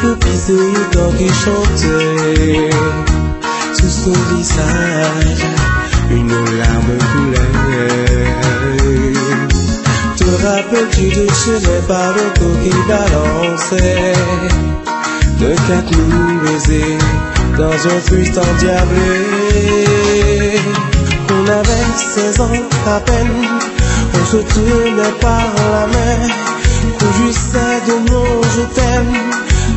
pour pisser autant qu'il chantait. Sous son visage, une larme coulait. Te rappelles-tu de ce par le dos qui balançait de 4000 baisers dans un fust endiablé? On avait 16 ans à peine, on se tenait par la main, on jouissait de nos je t'aime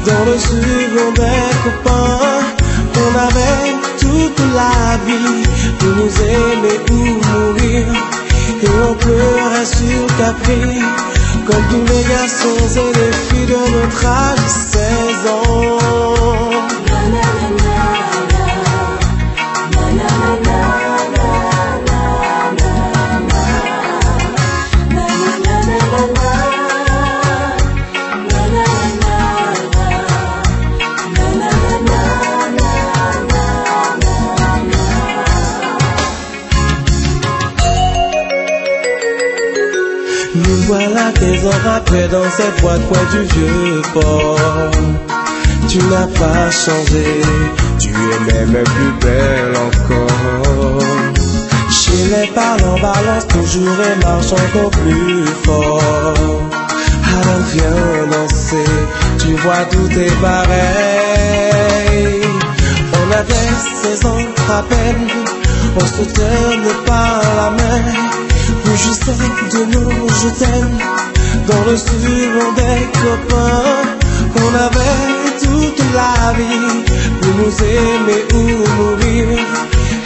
dans le second des copains. On avait toute la vie pour nous aimer ou mourir, et on pleurait sur Capri comme tous les garçons et les filles de notre âge, 16 ans. Nous voilà 15 ans après dans cette boîte coin du vieux port. Tu n'as pas changé, tu es même plus belle encore. Chez les parents balance toujours et marche encore plus fort. Alors viens danser, tu vois tout est pareil. On avait 16 ans à peine, on se tenait par la main, on jouissait de nos je t'aime dans le second des copains. On avait toute la vie pour nous aimer ou mourir,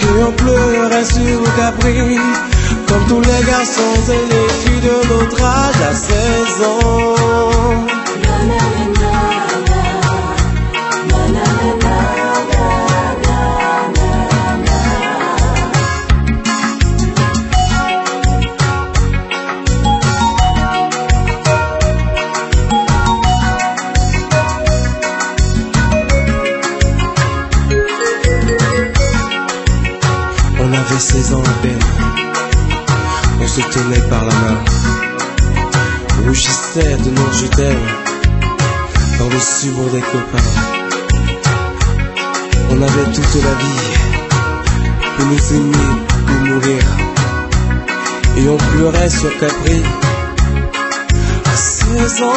et on pleurait sur Capri comme tous les garçons et les filles de notre âge à 16 ans. On avait 16 ans à peine, on se tenait par la main, on rougissait de nos je t'aime dans le subur des copains. On avait toute la vie pour nous aimer ou mourir, et on pleurait sur Capri à 16 ans.